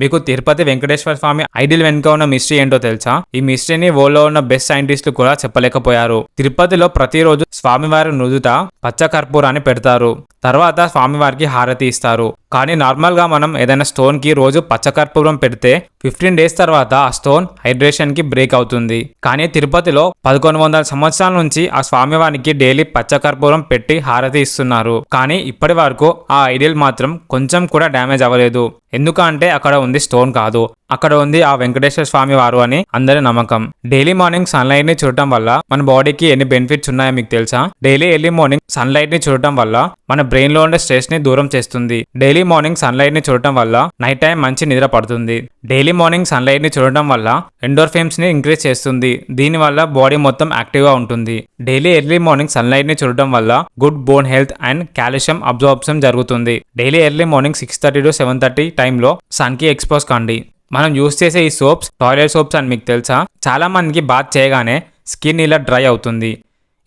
మీకు తిరుపతి వెంకటేశ్వర స్వామి ఐడిల్ వెనుక ఉన్న మిస్టరీ ఏంటో తెలుసా? ఈ మిస్టరీని వరల్డ్ లో ఉన్న బెస్ట్ సైంటిస్టులు కూడా చెప్పలేకపోయారు. తిరుపతిలో ప్రతిరోజు స్వామివారి నుదుట పచ్చ కర్పూరాన్ని పెడతారు. తర్వాత స్వామివారికి హారతి ఇస్తారు. కానీ నార్మల్ గా మనం ఏదైనా స్టోన్ కి రోజు పచ్చకర్పూరం పెడితే 15 డేస్ తర్వాత ఆ స్టోన్ హైడ్రేషన్ కి బ్రేక్ అవుతుంది. కానీ తిరుపతిలో 1100 సంవత్సరాల నుంచి ఆ స్వామివారికి డైలీ పచ్చకర్పూరం పెట్టి హారతి ఇస్తున్నారు. కానీ ఇప్పటి వరకు ఆ ఐడియల్ మాత్రం కొంచెం కూడా డ్యామేజ్ అవ్వలేదు. ఎందుకంటే అక్కడ ఉంది స్టోన్ కాదు, అక్కడ ఉంది ఆ వెంకటేశ్వర స్వామి వారు అని అందరి నమ్మకం. డైలీ మార్నింగ్ సన్లైట్ ని చూడటం వల్ల మన బాడీకి ఎన్ని బెనిఫిట్స్ ఉన్నాయో మీకు తెలుసా? డైలీ ఎర్లీ మార్నింగ్ సన్లైట్ ని చూడటం వల్ల మన బ్రెయిన్ లో ఉండే స్ట్రెస్ ని దూరం చేస్తుంది. డైలీ మార్నింగ్ సన్లైట్ ని చూడటం వల్ల నైట్ టైం మంచి నిద్ర పడుతుంది. డైలీ మార్నింగ్ సన్లైట్ ని చూడటం వల్ల ఎండోర్ఫిన్స్ ని ఇంక్రీజ్ చేస్తుంది. దీని వల్ల బాడీ మొత్తం యాక్టివ్ గా ఉంటుంది. డైలీ ఎర్లీ మార్నింగ్ సన్లైట్ ని చూడటం వల్ల good bone health and calcium absorption జరుగుతుంది. డైలీ ఎర్లీ మార్నింగ్ 6:30 to 7:30 టైంలో సన్ కి ఎక్స్పోజ్ కండి. మనం యూస్ చేసే ఈ సోప్స్ టాయిలెట్ సోప్స్ అని మీకు తెలుసా? చాలా మందికి బాత్ చేయగానే స్కిన్ ఇలా డ్రై అవుతుంది.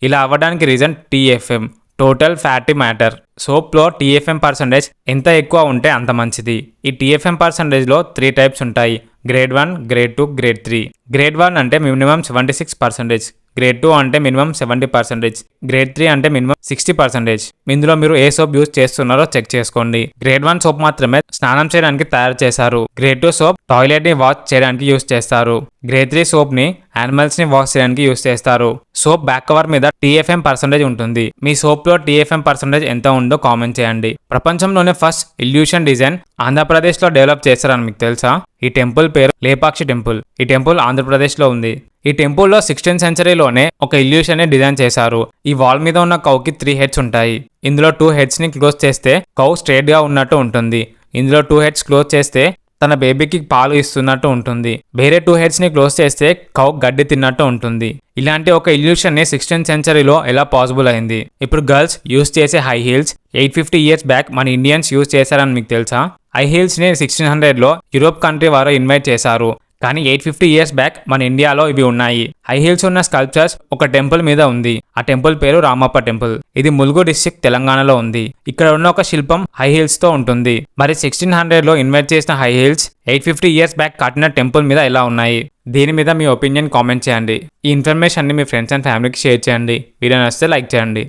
ఇలా అవ్వడానికి reason TFM, total fatty matter. సోప్లో TFM పర్సంటేజ్ ఎంత ఎక్కువ ఉంటే అంత మంచిది. ఈ TFM పర్సంటేజ్లో 3 టైప్స్ ఉంటాయి: గ్రేడ్ 1, గ్రేడ్ 2, గ్రేడ్ 3. గ్రేడ్ 1 అంటే మినిమం 76%, గ్రేడ్ 2 అంటే మినిమం 70%, గ్రేడ్ 3 అంటే మినిమం 60%. ఇందులో మీరు ఏ సోప్ యూజ్ చేస్తున్నారో చెక్ చేసుకోండి. గ్రేడ్ 1 సోప్ మాత్రమే స్నానం చేయడానికి తయారు చేశారు. గ్రేడ్ 2 సోప్ టాయిలెట్ ని వాష్ చేయడానికి యూజ్ చేస్తారు. గ్రేడ్ 3 సోప్ ని యానిమల్స్ ని వాష్ చేయడానికి యూజ్ చేస్తారు. సోప్ బ్యాక్ కవర్ మీద TFM పర్సంటేజ్ ఉంటుంది. మీ సోప్ లో TFM పర్సంటేజ్ ఎంత ఉందో కామెంట్ చేయండి. ప్రపంచంలోనే ఫస్ట్ ఇల్యూషన్ డిజైన్ ఆంధ్రప్రదేశ్ లో డెవలప్ చేశారని మీకు తెలుసా? ఈ టెంపుల్ పేరు లేపాక్షి టెంపుల్. ఈ టెంపుల్ ఆంధ్రప్రదేశ్ లో ఉంది. ఈ టెంపుల్లో 16th సెంచరీలోనే ఒక ఇల్యూషన్ ని డిజైన్ చేశారు. ఈ వాల్ మీద ఉన్న కౌకి 3 హెడ్స్ ఉంటాయి. ఇందులో 2 హెడ్స్ ని క్లోజ్ చేస్తే కౌ స్ట్రైట్ గా ఉన్నట్టు ఉంటుంది. ఇందులో 2 హెడ్స్ క్లోజ్ చేస్తే తన బేబీకి పాలు ఇస్తున్నట్టు ఉంటుంది. వేరే 2 హెడ్స్ ని క్లోజ్ చేస్తే కౌ గడ్డి తిన్నట్టు ఉంటుంది. ఇలాంటి ఒక ఇల్యూషన్ ని 16th సెంచరీలో ఎలా పాసిబుల్ అయింది? ఇప్పుడు గర్ల్స్ యూస్ చేసే హై హీల్స్ 850 ఇయర్స్ బ్యాక్ మన ఇండియన్స్ యూస్ చేశారని మీకు తెలుసా? హై హీల్స్ ని 1600లో యూరోప్ కంట్రీ వారు ఇన్వైట్ చేశారు. కానీ 850 ఇయర్స్ బ్యాక్ మన ఇండియాలో ఇవి ఉన్నాయి. హై హీల్స్ ఉన్న స్కల్ప్చర్స్ ఒక టెంపుల్ మీద ఉంది. ఆ టెంపుల్ పేరు రామప్ప టెంపుల్. ఇది ములుగు డిస్ట్రిక్ట్ తెలంగాణలో ఉంది. ఇక్కడ ఉన్న ఒక శిల్పం హై హీల్స్ తో ఉంటుంది. మరి 1600లో ఇన్వైట్ చేసిన హై హీల్స్ 850 ఇయర్స్ బ్యాక్ కట్టిన టెంపుల్ మీద ఎలా ఉన్నాయి? దీని మీద మీ ఒపీనియన్ కామెంట్ చేయండి. ఈ ఇన్ఫర్మేషన్ ని మీ ఫ్రెండ్స్ అండ్ ఫ్యామిలీకి షేర్ చేయండి. వీడియో నచ్చితే లైక్ చేయండి.